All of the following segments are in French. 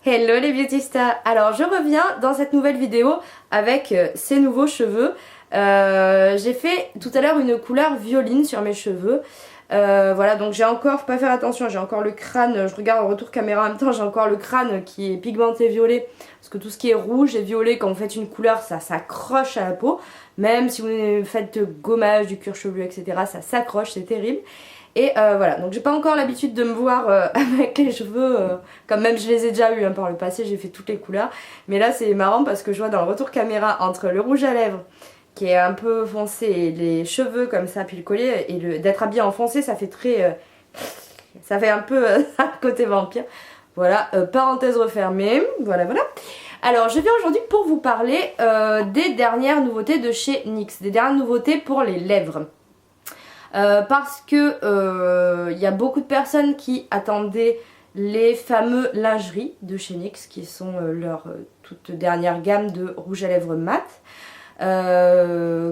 Hello les beautystas. Alors je reviens dans cette nouvelle vidéo avec ces nouveaux cheveux. J'ai fait tout à l'heure une couleur violine sur mes cheveux. Voilà, donc j'ai encore, faut pas faire attention, j'ai encore le crâne, je regarde en retour caméra en même temps, j'ai encore le crâne qui est pigmenté violet. Parce que tout ce qui est rouge et violet, quand vous faites une couleur, ça s'accroche à la peau. Même si vous faites gommage, du cuir chevelu, etc., ça s'accroche, c'est terrible. Et voilà, donc j'ai pas encore l'habitude de me voir avec les cheveux, comme même je les ai déjà eu par le passé, j'ai fait toutes les couleurs. Mais là c'est marrant parce que je vois dans le retour caméra entre le rouge à lèvres qui est un peu foncé et les cheveux comme ça, puis le collier, et d'être habillé en foncé ça fait très... ça fait un peu côté vampire. Voilà, parenthèse refermée, voilà. Alors je viens aujourd'hui pour vous parler des dernières nouveautés de chez NYX, des dernières nouveautés pour les lèvres. Parce que y a beaucoup de personnes qui attendaient les fameux lingeries de chez NYX qui sont leur toute dernière gamme de rouge à lèvres mat,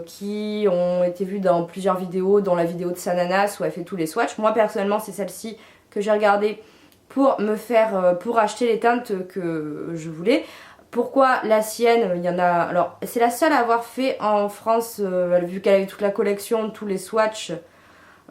qui ont été vues dans plusieurs vidéos, dont la vidéo de Sananas où elle fait tous les swatchs. Moi personnellement c'est celle-ci que j'ai regardée pour me faire, pour acheter les teintes que je voulais. Pourquoi la sienne, il y en a... Alors c'est la seule à avoir fait en France, vu qu'elle avait toute la collection, tous les swatchs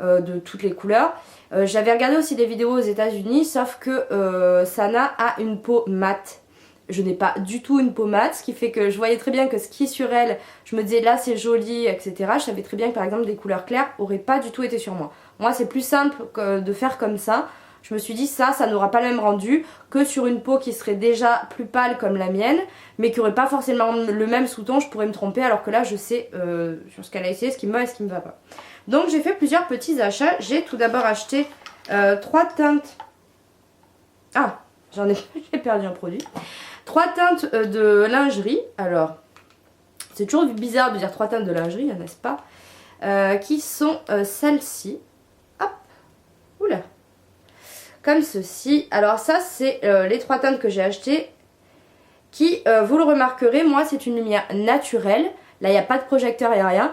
de toutes les couleurs. J'avais regardé aussi des vidéos aux États-Unis, sauf que Sana a une peau mate. Je n'ai pas du tout une peau mate, ce qui fait que je voyais très bien que ce qui est sur elle, je me disais là c'est joli, etc. Je savais très bien que par exemple des couleurs claires auraient pas du tout été sur moi. Moi c'est plus simple de faire comme ça. Je me suis dit ça n'aura pas le même rendu que sur une peau qui serait déjà plus pâle comme la mienne, mais qui aurait pas forcément le même sous-ton, je pourrais me tromper, alors que là je sais sur ce qu'elle a essayé, ce qui me va et ce qui me va pas. Donc j'ai fait plusieurs petits achats. J'ai tout d'abord acheté 3 teintes. Ah, j'ai perdu un produit. 3 teintes de lingerie. Alors, c'est toujours bizarre de dire 3 teintes de lingerie, n'est-ce pas? Qui sont celles-ci. Hop, oula. Comme ceci. Alors ça, c'est les 3 teintes que j'ai achetées. Qui, vous le remarquerez, moi c'est une lumière naturelle. Là, il n'y a pas de projecteur, il n'y a rien.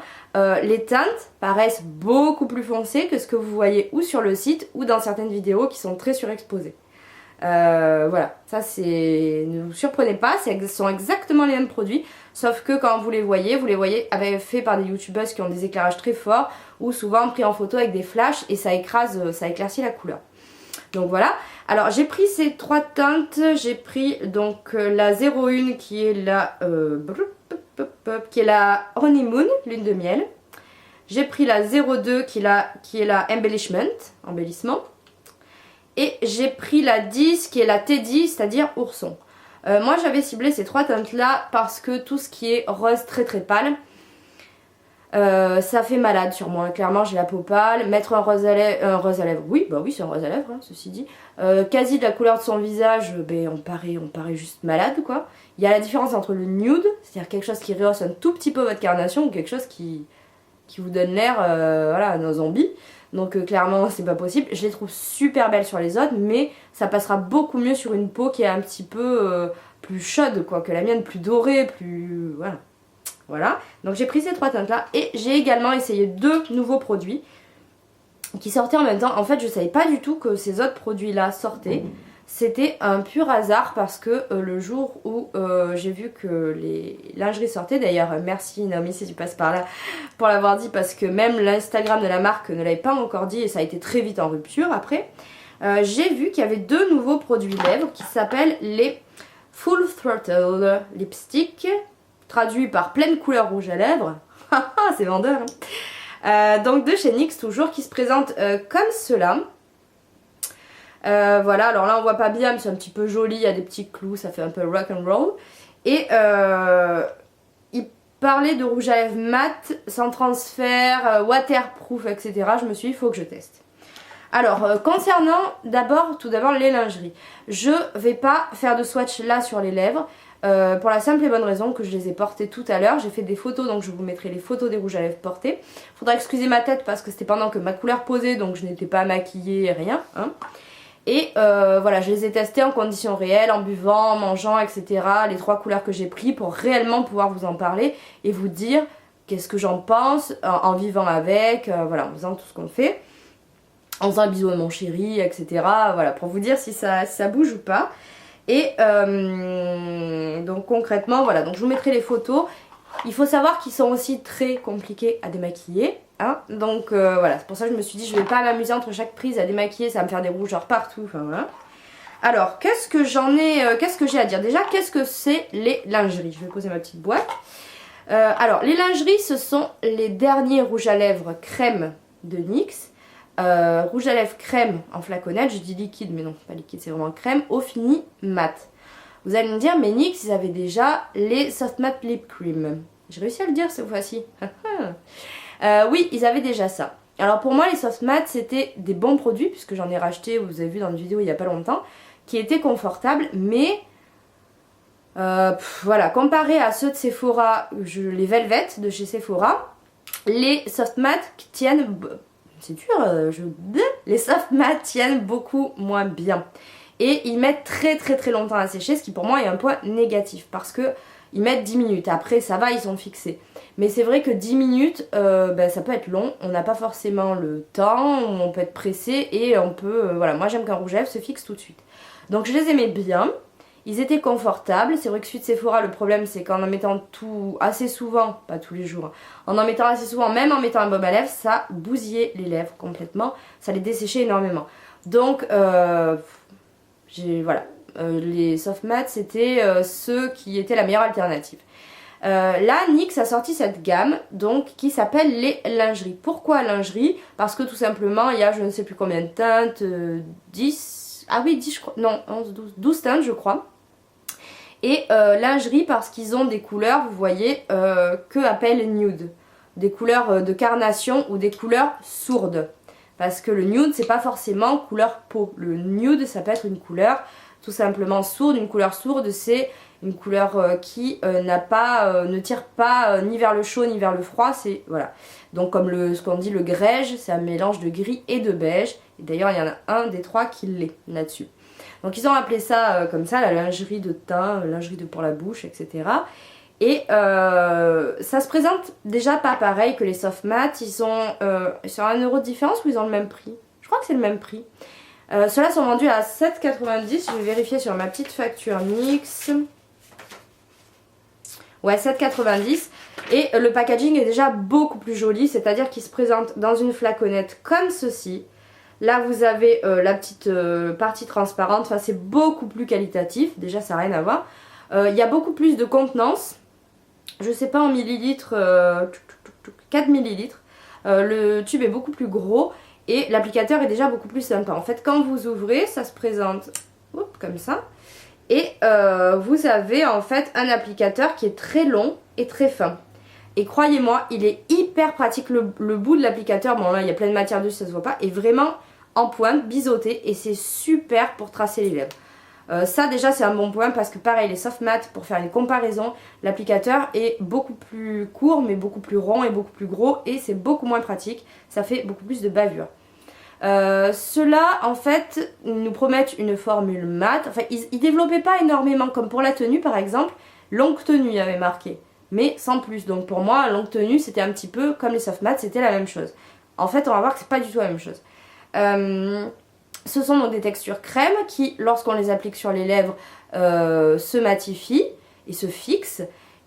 Les teintes paraissent beaucoup plus foncées que ce que vous voyez ou sur le site ou dans certaines vidéos qui sont très surexposées. Voilà, ça c'est... Ne vous surprenez pas, ce sont exactement les mêmes produits, sauf que quand vous les voyez fait par des youtubeuses qui ont des éclairages très forts ou souvent pris en photo avec des flashs et ça éclaircit la couleur. Donc voilà, alors j'ai pris ces 3 teintes, j'ai pris donc la 01 qui est la Honeymoon, lune de miel. J'ai pris la 02 qui est la embellissement. Et j'ai pris la 10 qui est la Teddy, c'est-à-dire ourson. Moi j'avais ciblé ces 3 teintes là parce que tout ce qui est rose très très pâle, ça fait malade sur moi. Clairement j'ai la peau pâle. Mettre un rose à lèvres, oui bah oui c'est un rose à lèvres hein, ceci dit. Quasi de la couleur de son visage, ben, on paraît juste malade quoi. Il y a la différence entre le nude, c'est-à-dire quelque chose qui rehausse un tout petit peu votre carnation, ou quelque chose qui vous donne l'air voilà, d'un zombie. Donc clairement c'est pas possible. Je les trouve super belles sur les autres, mais ça passera beaucoup mieux sur une peau qui est un petit peu plus chaude quoi, que la mienne, plus dorée, plus... Voilà. Donc j'ai pris ces 3 teintes là et j'ai également essayé 2 nouveaux produits qui sortaient en même temps. En fait je savais pas du tout que ces autres produits là sortaient. C'était un pur hasard parce que le jour où j'ai vu que les lingeries sortaient, d'ailleurs merci Naomi si tu passes par là pour l'avoir dit, parce que même l'Instagram de la marque ne l'avait pas encore dit et ça a été très vite en rupture après. J'ai vu qu'il y avait 2 nouveaux produits lèvres qui s'appellent les Full Throttle Lipstick, traduit par pleine couleur rouge à lèvres. C'est vendeur hein. Donc de chez NYX toujours, qui se présentent comme cela. Voilà, alors là on voit pas bien mais c'est un petit peu joli, il y a des petits clous, ça fait un peu rock and roll. Et il parlait de rouge à lèvres mat, sans transfert, waterproof, etc. Je me suis dit il faut que je teste. Alors concernant tout d'abord les lingeries, je vais pas faire de swatch là sur les lèvres. Pour la simple et bonne raison que je les ai portées tout à l'heure. J'ai fait des photos, donc je vous mettrai les photos des rouges à lèvres portés. Faudra excuser ma tête parce que c'était pendant que ma couleur posait, donc je n'étais pas maquillée, rien hein. Et voilà, je les ai testés en conditions réelles, en buvant, en mangeant, etc. Les 3 couleurs que j'ai pris pour réellement pouvoir vous en parler et vous dire qu'est-ce que j'en pense en vivant avec, voilà, en faisant tout ce qu'on fait. En faisant un bisou à mon chéri, etc. Voilà, pour vous dire si ça bouge ou pas. Et donc concrètement, voilà, donc je vous mettrai les photos. Il faut savoir qu'ils sont aussi très compliqués à démaquiller. Hein, donc voilà, c'est pour ça que je me suis dit je vais pas m'amuser entre chaque prise à démaquiller, ça va me faire des rougeurs partout, enfin voilà. Alors, qu'est-ce que j'ai à dire? Déjà, qu'est-ce que c'est les lingeries? Je vais poser ma petite boîte. Alors, les lingeries, ce sont les derniers rouges à lèvres crème de NYX. Rouge à lèvres crème en flaconnette, je dis liquide, mais non, pas liquide, c'est vraiment crème, au fini mat. Vous allez me dire, mais NYX, ils avaient déjà les Soft Matte Lip Cream. J'ai réussi à le dire cette fois-ci. Oui, ils avaient déjà ça. Alors pour moi, les Soft Matte, c'était des bons produits, puisque j'en ai racheté, vous avez vu dans une vidéo il n'y a pas longtemps, qui étaient confortables, mais voilà, comparé à ceux de Sephora, les Velvet de chez Sephora, les Soft Matte tiennent, c'est dur, les Soft Matte tiennent beaucoup moins bien. Et ils mettent très longtemps à sécher, ce qui pour moi est un point négatif, parce que ils mettent 10 minutes, après ça va, ils sont fixés. Mais c'est vrai que 10 minutes, ça peut être long, on n'a pas forcément le temps, on peut être pressé et on peut, voilà, moi j'aime qu'un rouge à lèvres se fixe tout de suite. Donc je les aimais bien, ils étaient confortables, c'est vrai que celui de Sephora, le problème c'est qu'en en mettant tout assez souvent, pas tous les jours, en mettant assez souvent, même en mettant un baume à lèvres, ça bousillait les lèvres complètement, ça les desséchait énormément. Donc voilà, les Soft Matte c'était ceux qui étaient la meilleure alternative. Là, NYX a sorti cette gamme donc qui s'appelle les lingeries. Pourquoi lingerie? Parce que tout simplement il y a je ne sais plus combien de teintes, 10, ah oui 10 je crois, non 11, 12 teintes je crois. Et lingerie parce qu'ils ont des couleurs, vous voyez, que appelle nude. Des couleurs de carnation ou des couleurs sourdes. Parce que le nude c'est pas forcément couleur peau. Le nude ça peut être une couleur tout simplement sourde. Une couleur sourde c'est une couleur qui ne tire pas ni vers le chaud ni vers le froid, c'est voilà. Donc comme ce qu'on dit le grège, c'est un mélange de gris et de beige. Et d'ailleurs il y en a un des trois qui l'est là-dessus. Donc ils ont appelé ça comme ça, la lingerie de teint, lingerie pour la bouche, etc. Et ça se présente déjà pas pareil que les Soft Matte. Ils sont sur 1 euro de différence ou ils ont le même prix? Je crois que c'est le même prix. Ceux-là sont vendus à 7,90. Je vais vérifier sur ma petite facture NYX. Ouais, 7,90. Et le packaging est déjà beaucoup plus joli, c'est-à-dire qu'il se présente dans une flaconnette comme ceci. Là, vous avez la petite partie transparente, enfin c'est beaucoup plus qualitatif, déjà ça n'a rien à voir. Il y a beaucoup plus de contenance, je sais pas en millilitres, 4 millilitres. Le tube est beaucoup plus gros et l'applicateur est déjà beaucoup plus sympa. En fait, quand vous ouvrez, ça se présente comme ça. Et vous avez en fait un applicateur qui est très long et très fin. Et croyez-moi, il est hyper pratique. Le bout de l'applicateur, bon là il y a plein de matière dessus, ça se voit pas, est vraiment en pointe, biseauté et c'est super pour tracer les lèvres. Ça déjà c'est un bon point parce que pareil, les Soft Matte, pour faire une comparaison, l'applicateur est beaucoup plus court mais beaucoup plus rond et beaucoup plus gros et c'est beaucoup moins pratique. Ça fait beaucoup plus de bavure. Ceux-là en fait nous promettent une formule mat. Enfin ils développaient pas énormément comme pour la tenue par exemple. Longue tenue il y avait marqué mais sans plus. Donc pour moi longue tenue c'était un petit peu comme les Soft Matte, c'était la même chose. En fait on va voir que c'est pas du tout la même chose. Ce sont donc des textures crème qui lorsqu'on les applique sur les lèvres se matifient et se fixent.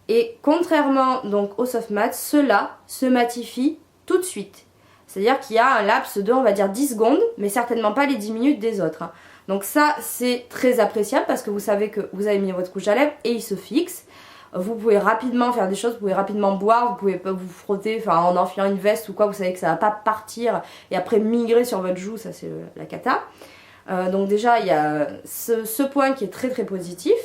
Et contrairement donc aux Soft Matte, ceux-là se matifient tout de suite. C'est-à-dire qu'il y a un laps de, on va dire, 10 secondes, mais certainement pas les 10 minutes des autres. Hein. Donc ça, c'est très appréciable parce que vous savez que vous avez mis votre rouge à lèvres et il se fixe. Vous pouvez rapidement faire des choses, vous pouvez rapidement boire, vous pouvez pas vous frotter, enfin en enfilant une veste ou quoi, vous savez que ça va pas partir et après migrer sur votre joue, ça c'est la cata. Donc déjà, il y a ce point qui est très positif.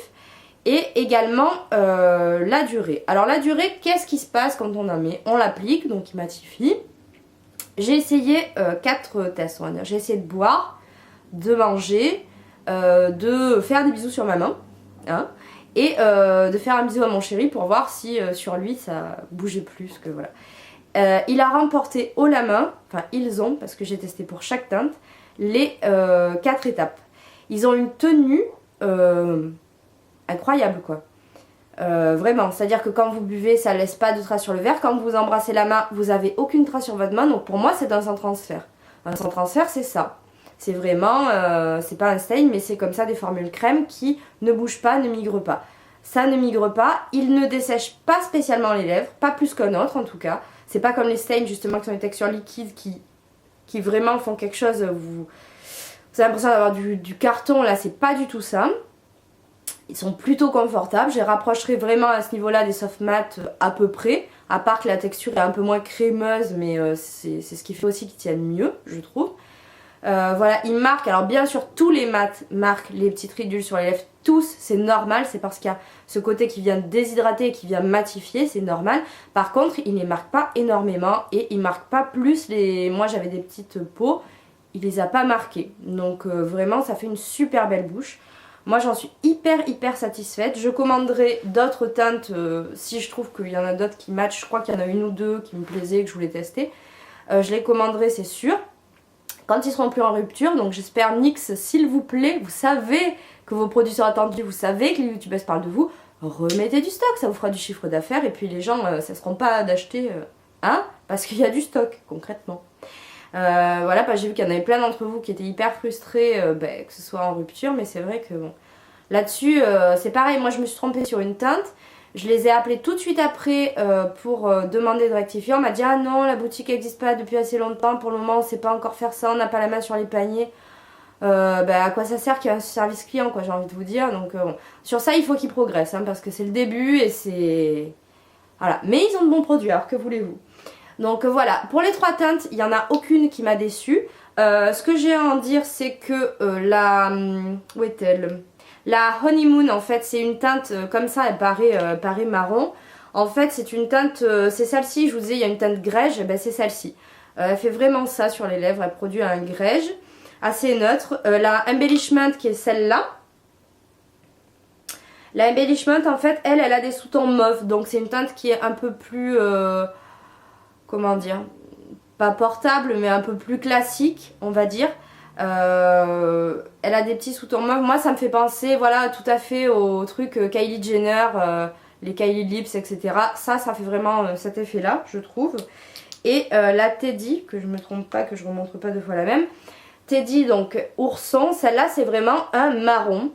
Et également la durée. Alors la durée, qu'est-ce qui se passe quand on en met? On l'applique, donc il matifie. J'ai essayé 4 tests, on va dire. J'ai essayé de boire, de manger, de faire des bisous sur ma main, hein, et de faire un bisou à mon chéri pour voir si sur lui ça bougeait plus que voilà. Il a remporté haut la main, enfin ils ont, parce que j'ai testé pour chaque teinte, les 4 étapes. Ils ont une tenue incroyable quoi. Vraiment, c'est-à-dire que quand vous buvez, ça laisse pas de traces sur le verre. Quand vous embrassez la main, vous avez aucune trace sur votre main. Donc pour moi, c'est un sans transfert. Un sans transfert, c'est ça. C'est vraiment, c'est pas un stain, mais c'est comme ça des formules crème qui ne bougent pas, ne migrent pas. Ça ne migre pas, il ne dessèche pas spécialement les lèvres, pas plus qu'un autre en tout cas. C'est pas comme les stains justement qui sont des textures liquides qui vraiment font quelque chose, vous avez l'impression d'avoir du carton, là c'est pas du tout ça. Ils sont plutôt confortables, je les rapprocherai vraiment à ce niveau-là des soft matte à peu près, à part que la texture est un peu moins crémeuse, mais c'est ce qui fait aussi qu'ils tiennent mieux, je trouve. Voilà, ils marquent, alors bien sûr tous les mats marquent les petites ridules sur les lèvres, tous, c'est normal, c'est parce qu'il y a ce côté qui vient déshydrater et qui vient matifier, c'est normal. Par contre, ils ne les marquent pas énormément et ils ne marquent pas plus les... Moi j'avais des petites peaux, il les a pas marquées, donc vraiment ça fait une super belle bouche. Moi j'en suis hyper satisfaite. Je commanderai d'autres teintes si je trouve qu'il y en a d'autres qui matchent. Je crois qu'il y en a une ou deux qui me plaisaient et que je voulais tester. Je les commanderai, c'est sûr, quand ils seront plus en rupture. Donc j'espère, NYX, s'il vous plaît, vous savez que vos produits sont attendus, vous savez que les youtubeuses parlent de vous, remettez du stock, ça vous fera du chiffre d'affaires. Et puis les gens, ça ne seront pas d'acheter, parce qu'il y a du stock concrètement. Voilà, j'ai vu qu'il y en avait plein d'entre vous qui étaient hyper frustrés que ce soit en rupture, mais c'est vrai que bon, là-dessus c'est pareil. Moi je me suis trompée sur une teinte, je les ai appelés tout de suite après pour demander de rectifier. On m'a dit ah non, la boutique n'existe pas depuis assez longtemps, pour le moment on sait pas encore faire ça, on n'a pas la main sur les paniers. À quoi ça sert qu'il y a un service client, quoi, j'ai envie de vous dire. Donc bon, sur ça il faut qu'ils progressent, parce que c'est le début et c'est... Voilà, mais ils ont de bons produits, alors que voulez-vous. Donc voilà, pour les trois teintes, il n'y en a aucune qui m'a déçue. Ce que j'ai à en dire, c'est que où est-elle? La Honeymoon, en fait, c'est une teinte comme ça, elle paraît marron. En fait, c'est une teinte, c'est celle-ci, je vous disais, il y a une teinte grège, c'est celle-ci. Elle fait vraiment ça sur les lèvres, elle produit un grège assez neutre. La Embellishment, qui est celle-là. La Embellishment, en fait, elle a des sous-tons mauve, donc c'est une teinte qui est un peu plus... comment dire, pas portable mais un peu plus classique, on va dire. Elle a des petits sous-tons mauve. Moi ça me fait penser, voilà, tout à fait au truc Kylie Jenner, les Kylie Lips, etc. Ça fait vraiment cet effet là, je trouve. Et la Teddy, que je me trompe pas, que je remontre pas deux fois la même. Teddy, donc ourson, celle-là c'est vraiment un marron.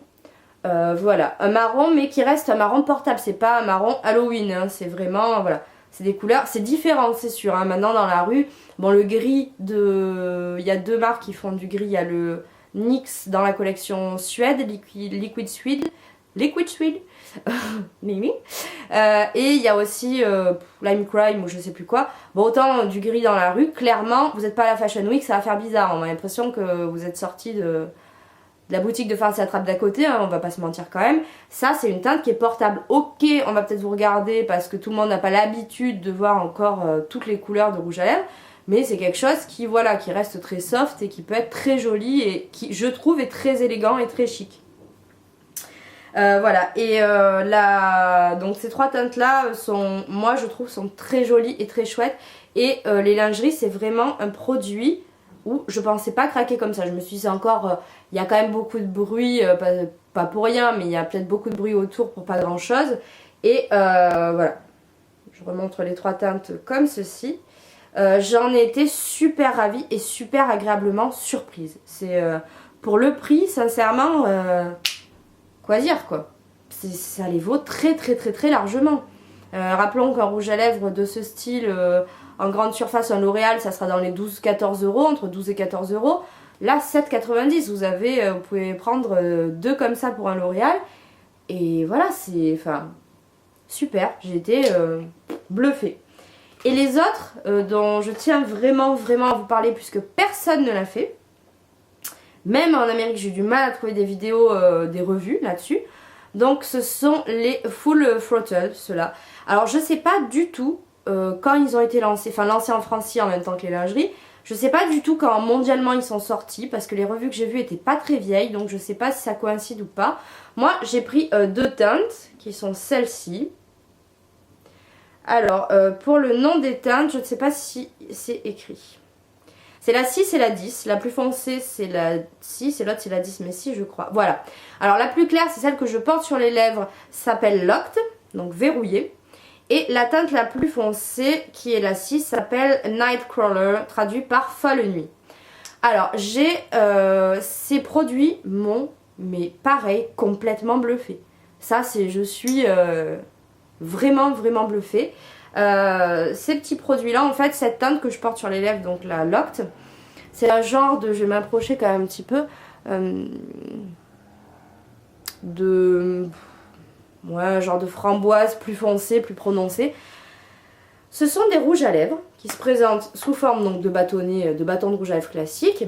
Voilà, un marron mais qui reste un marron portable, c'est pas un marron Halloween, c'est vraiment, voilà. C'est des couleurs, c'est différent, c'est sûr. Maintenant dans la rue, bon, le gris il y a deux marques qui font du gris. Il y a le NYX dans la collection Suède, Liquid Suede, Mimi. Et il y a aussi Lime Crime ou je sais plus quoi. Bon, autant du gris dans la rue, clairement, vous n'êtes pas à la Fashion Week, ça va faire bizarre. On a l'impression que vous êtes sorti de la boutique de farce et attrape d'à côté, on va pas se mentir quand même. Ça c'est une teinte qui est portable. Ok, on va peut-être vous regarder parce que tout le monde n'a pas l'habitude de voir encore toutes les couleurs de rouge à lèvres, mais c'est quelque chose qui, voilà, qui reste très soft et qui peut être très joli et qui, je trouve, est très élégant et très chic. Voilà, et donc ces trois teintes là sont, moi je trouve, sont très jolies et très chouettes. Et les lingeries, c'est vraiment un produit où je pensais pas craquer comme ça. Je me suis dit, c'est encore, il y a quand même beaucoup de bruit, pas pour rien, mais il y a peut-être beaucoup de bruit autour pour pas grand chose. Et voilà, je remontre les trois teintes comme ceci. J'en ai été super ravie et super agréablement surprise. C'est pour le prix, sincèrement, quoi dire quoi. Ça les vaut très largement. Rappelons qu'un rouge à lèvres de ce style en grande surface, un L'Oréal, ça sera dans les 12-14 euros, entre 12 et 14 euros. Là, 7,90, vous pouvez prendre deux comme ça pour un L'Oréal. Et voilà, c'est super. J'ai été bluffée. Et les autres, dont je tiens vraiment à vous parler, puisque personne ne l'a fait. Même en Amérique, j'ai eu du mal à trouver des vidéos, des revues là-dessus. Donc ce sont les Full Throttle, ceux-là. Alors je sais pas du tout quand ils ont été lancés, lancés en France en même temps que les lingeries. Je sais pas du tout quand mondialement ils sont sortis, parce que les revues que j'ai vues étaient pas très vieilles, donc je sais pas si ça coïncide ou pas. Moi j'ai pris deux teintes, qui sont celles-ci. Alors pour le nom des teintes, je ne sais pas si c'est écrit. C'est la 6 et la 10, la plus foncée c'est la 6 et l'autre c'est la 10, mais si je crois. Voilà. Alors la plus claire c'est celle que je porte sur les lèvres, s'appelle Locked, donc verrouillée. Et la teinte la plus foncée, qui est la 6, s'appelle Nightcrawler, traduit par folle nuit. Alors j'ai ces produits m'ont, mais pareil, complètement bluffé. Ça c'est, je suis vraiment bluffée. Ces petits produits là, en fait, cette teinte que je porte sur les lèvres, donc la Locked, c'est un genre de, je vais m'approcher quand même un petit peu, ouais, un genre de framboise plus foncé, plus prononcé. Ce sont des rouges à lèvres qui se présentent sous forme donc de bâtonnets, de bâtons de rouge à lèvres classiques.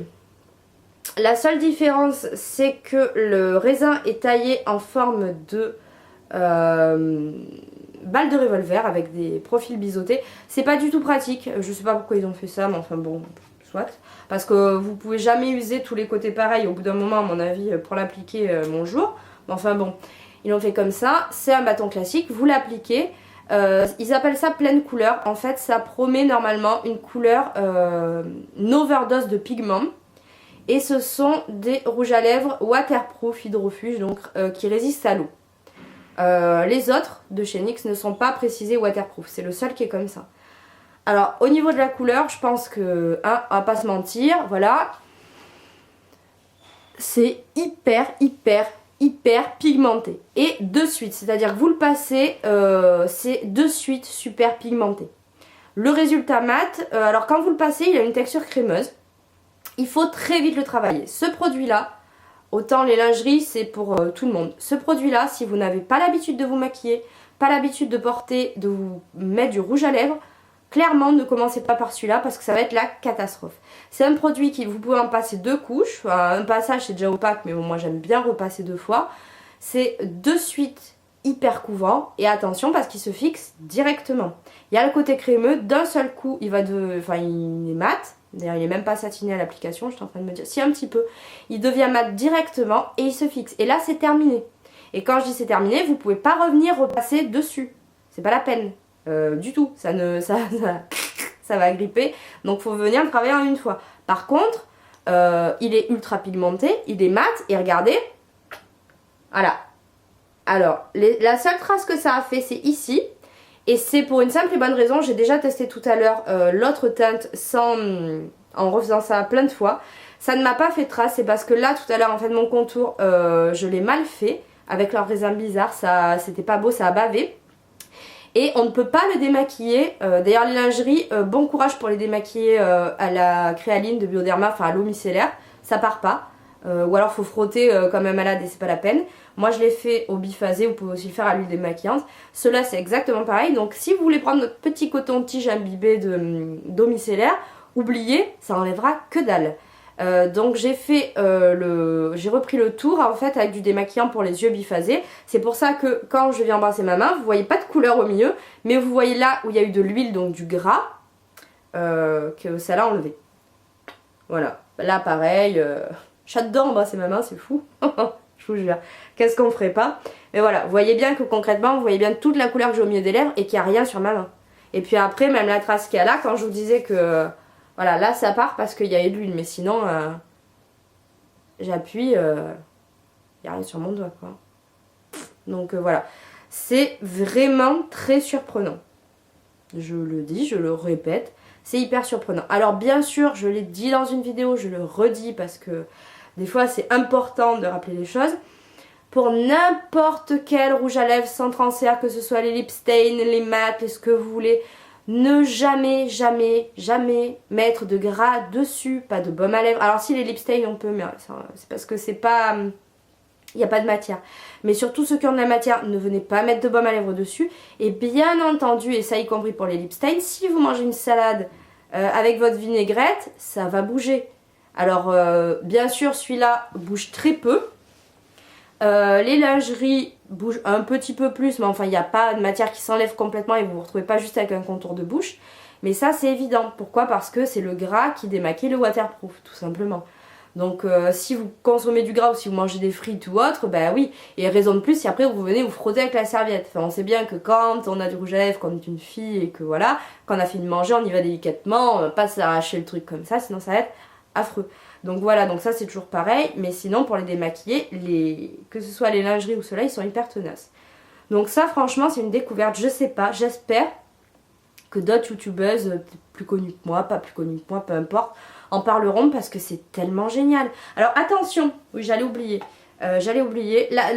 La seule différence, c'est que le raisin est taillé en forme de balle de revolver avec des profils biseautés. C'est pas du tout pratique, je sais pas pourquoi ils ont fait ça, mais enfin bon, soit. Parce que vous pouvez jamais user tous les côtés pareils au bout d'un moment, à mon avis, pour l'appliquer mon jour. Mais enfin bon, ils l'ont fait comme ça. C'est un bâton classique, vous l'appliquez. Ils appellent ça pleine couleur. En fait, ça promet normalement une couleur, une overdose de pigments. Et ce sont des rouges à lèvres waterproof, hydrofuge, donc qui résistent à l'eau. Les autres de chez NYX ne sont pas précisés waterproof. C'est le seul qui est comme ça. Alors, au niveau de la couleur, je pense que, on va pas se mentir, voilà. C'est hyper pigmenté. Et de suite, c'est-à-dire que vous le passez, c'est de suite super pigmenté. Le résultat mat, alors quand vous le passez, il a une texture crémeuse. Il faut très vite le travailler. Ce produit-là, autant les lingeries, c'est pour tout le monde. Ce produit-là, si vous n'avez pas l'habitude de vous maquiller, pas l'habitude de porter, de vous mettre du rouge à lèvres, clairement, ne commencez pas par celui-là parce que ça va être la catastrophe. C'est un produit qui, vous pouvez en passer 2 couches. Enfin, un passage, c'est déjà opaque, mais bon, moi j'aime bien repasser 2 fois. C'est de suite hyper couvrant. Et attention parce qu'il se fixe directement. Il y a le côté crémeux, d'un seul coup, il est mat. D'ailleurs, il n'est même pas satiné à l'application, je suis en train de me dire. Si, un petit peu. Il devient mat directement et il se fixe. Et là, c'est terminé. Et quand je dis c'est terminé, vous pouvez pas revenir repasser dessus. C'est pas la peine. Du tout, ça va gripper, donc faut venir le travailler en une fois. Par contre, il est ultra pigmenté, il est mat, et regardez, voilà. Alors, la seule trace que ça a fait, c'est ici, et c'est pour une simple et bonne raison, j'ai déjà testé tout à l'heure l'autre teinte en refaisant ça plein de fois. Ça ne m'a pas fait de trace, c'est parce que là, tout à l'heure, en fait, mon contour, je l'ai mal fait, avec leur raisin bizarre, ça, c'était pas beau, ça a bavé. Et on ne peut pas le démaquiller. D'ailleurs les lingeries, bon courage pour les démaquiller à la créaline de Bioderma, enfin à l'eau micellaire, ça part pas. Ou alors faut frotter comme un malade et c'est pas la peine. Moi je l'ai fait au biphasé, vous pouvez aussi le faire à l'huile démaquillante. Cela c'est exactement pareil. Donc si vous voulez prendre notre petit coton-tige imbibé d'eau micellaire, oubliez, ça enlèvera que dalle. Donc j'ai repris le tour en fait avec du démaquillant pour les yeux biphasés. C'est pour ça que quand je viens embrasser ma main, vous voyez pas de couleur au milieu, mais vous voyez là où il y a eu de l'huile, donc du gras, que ça l'a enlevé. Voilà, là pareil, j'adore embrasser ma main, c'est fou. Je vous jure, qu'est-ce qu'on ferait pas. Mais voilà, vous voyez bien que concrètement, vous voyez bien toute la couleur que j'ai au milieu des lèvres et qu'il n'y a rien sur ma main. Et puis après, même la trace qu'il y a là, quand je vous disais que... Voilà, là ça part parce qu'il y a de l'huile, mais sinon j'appuie, il n'y a rien sur mon doigt quoi. Donc voilà, c'est vraiment très surprenant. Je le dis, je le répète, c'est hyper surprenant. Alors bien sûr, je l'ai dit dans une vidéo, je le redis parce que des fois c'est important de rappeler les choses. Pour n'importe quel rouge à lèvres sans transfert, que ce soit les lip stains, les mats, ce que vous voulez, ne jamais mettre de gras dessus, pas de baume à lèvres. Alors si les lip stains on peut, mais c'est parce que c'est pas... Il n'y a pas de matière. Mais surtout ceux qui ont de la matière, ne venez pas mettre de baume à lèvres dessus. Et bien entendu, et ça y compris pour les lip stains, si vous mangez une salade avec votre vinaigrette, ça va bouger. Alors bien sûr celui-là bouge très peu. Les lingeries bougent un petit peu plus, mais enfin il n'y a pas de matière qui s'enlève complètement et vous ne vous retrouvez pas juste avec un contour de bouche. Mais ça c'est évident. Pourquoi? Parce que c'est le gras qui démaquille le waterproof, tout simplement. Donc si vous consommez du gras ou si vous mangez des frites ou autre, bah oui. Et raison de plus, si après vous venez vous frotter avec la serviette. Enfin on sait bien que quand on a du rouge à lèvres, qu'on est une fille et que voilà, quand on a fini de manger, on y va délicatement, on va pas s'arracher le truc comme ça, sinon ça va être affreux. Donc voilà, donc ça c'est toujours pareil, mais sinon pour les démaquiller, que ce soit les lingeries ou ceux-là, ils sont hyper tenaces. Donc ça franchement c'est une découverte, je sais pas, j'espère que d'autres youtubeuses plus connues que moi, pas plus connues que moi, peu importe, en parleront parce que c'est tellement génial. Alors attention, oui j'allais oublier.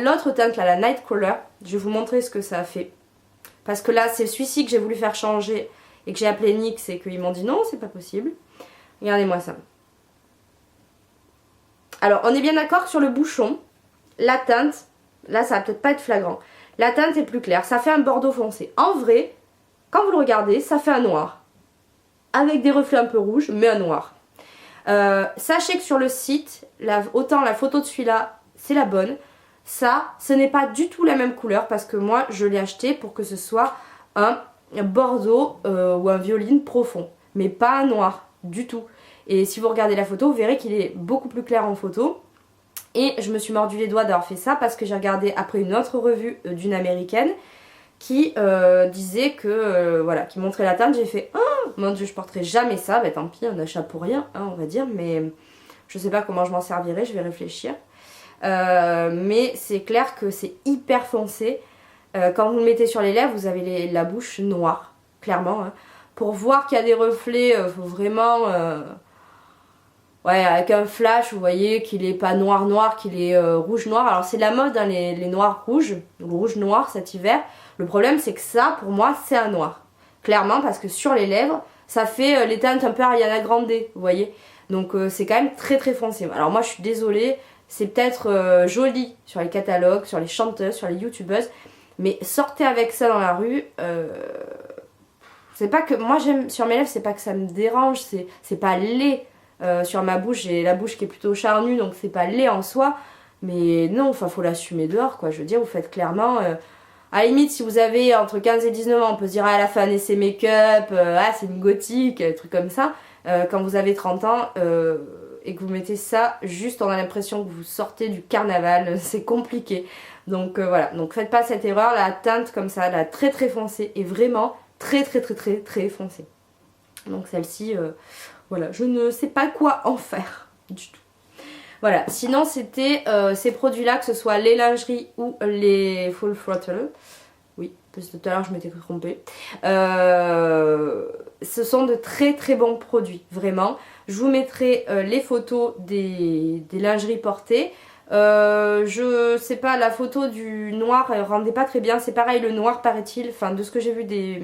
L'autre teinte là, la Nightcrawler, je vais vous montrer ce que ça a fait. Parce que là c'est celui-ci que j'ai voulu faire changer et que j'ai appelé NYX et qu'ils m'ont dit non c'est pas possible. Regardez-moi ça. Alors on est bien d'accord sur le bouchon, la teinte, là ça va peut-être pas être flagrant. La teinte est plus claire, ça fait un bordeaux foncé. En vrai, quand vous le regardez, ça fait un noir. Avec des reflets un peu rouges, mais un noir. Sachez que sur le site, autant la photo de celui-là, c'est la bonne. Ça, ce n'est pas du tout la même couleur parce que moi, je l'ai acheté pour que ce soit un bordeaux ou un violine profond. Mais pas un noir, du tout. Et si vous regardez la photo, vous verrez qu'il est beaucoup plus clair en photo. Et je me suis mordu les doigts d'avoir fait ça parce que j'ai regardé après une autre revue d'une américaine qui disait que, voilà, qui montrait la teinte. J'ai fait, oh mon dieu, je porterai jamais ça. Bah tant pis, un achat pour rien, hein, on va dire. Mais je sais pas comment je m'en servirai, je vais réfléchir. Mais c'est clair que c'est hyper foncé. Quand vous le mettez sur les lèvres, vous avez la bouche noire, clairement. Hein. Pour voir qu'il y a des reflets, faut vraiment... ouais, avec un flash, vous voyez qu'il est pas noir-noir, qu'il est rouge-noir. Alors c'est la mode, hein, les noirs-rouges, le rouge-noir cet hiver. Le problème c'est que ça, pour moi, c'est un noir. Clairement, parce que sur les lèvres, ça fait les teintes un peu Ariana Grande, vous voyez. Donc c'est quand même très très foncé. Alors moi je suis désolée, c'est peut-être joli sur les catalogues, sur les chanteuses, sur les youtubeuses. Mais sortez avec ça dans la rue... c'est pas que... Moi j'aime sur mes lèvres, c'est pas que ça me dérange, c'est pas laid. Sur ma bouche, j'ai la bouche qui est plutôt charnue, donc c'est pas laid en soi. Mais non, enfin faut l'assumer dehors quoi. Je veux dire, vous faites clairement... à la limite, si vous avez entre 15 et 19 ans, on peut se dire ah la fan et ses make-up, ah c'est une gothique, des trucs comme ça. Quand vous avez 30 ans et que vous mettez ça, juste on a l'impression que vous sortez du carnaval, c'est compliqué. Donc voilà, donc faites pas cette erreur, la teinte comme ça, la très très foncée est vraiment très très très très très foncée. Donc celle-ci, voilà, je ne sais pas quoi en faire du tout. Voilà, sinon c'était ces produits-là, que ce soit les lingeries ou les full throttle. Oui, parce que tout à l'heure je m'étais trompée. Ce sont de très très bons produits, vraiment. Je vous mettrai les photos des lingeries portées. Je sais pas, la photo du noir elle rendait pas très bien. C'est pareil, le noir paraît-il, enfin de ce que j'ai vu des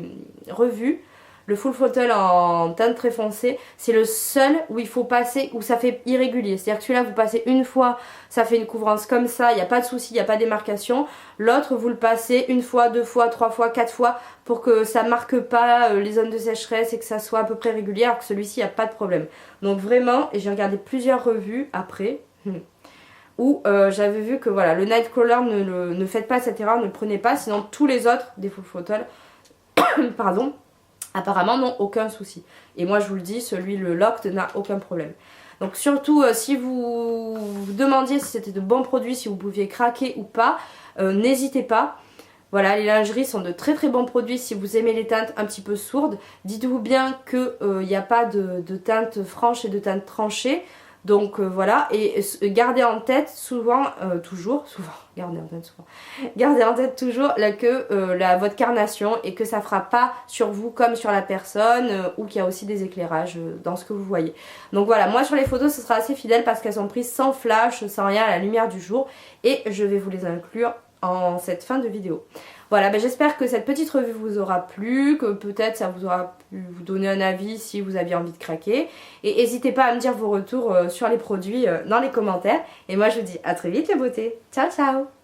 revues. Le full throttle en teinte très foncée, c'est le seul où il faut passer, où ça fait irrégulier. C'est-à-dire que celui-là, vous passez une fois, ça fait une couvrance comme ça, il n'y a pas de souci, il n'y a pas de démarcation. L'autre, vous le passez une fois, deux fois, trois fois, quatre fois, pour que ça marque pas les zones de sécheresse et que ça soit à peu près régulier, alors que celui-ci, il n'y a pas de problème. Donc vraiment, et j'ai regardé plusieurs revues après, où j'avais vu que voilà, le Nightcrawler, ne faites pas cette erreur, ne le prenez pas, sinon tous les autres des full throttle, pardon, apparemment n'ont aucun souci. Et moi je vous le dis, celui le Locked n'a aucun problème. Donc surtout si vous vous demandiez si c'était de bons produits, si vous pouviez craquer ou pas, n'hésitez pas. Voilà, les lingeries sont de très très bons produits si vous aimez les teintes un petit peu sourdes. Dites-vous bien qu'il n'y a pas de teintes franches et de teintes tranchées. Donc voilà, et gardez en tête souvent, gardez en tête toujours là, que votre carnation et que ça fera pas sur vous comme sur la personne ou qu'il y a aussi des éclairages dans ce que vous voyez. Donc voilà, moi sur les photos ce sera assez fidèle parce qu'elles sont prises sans flash, sans rien, à la lumière du jour et je vais vous les inclure en cette fin de vidéo. Voilà, ben j'espère que cette petite revue vous aura plu, que peut-être ça vous aura pu vous donner un avis si vous aviez envie de craquer. Et n'hésitez pas à me dire vos retours sur les produits dans les commentaires. Et moi je vous dis à très vite les beautés. Ciao ciao!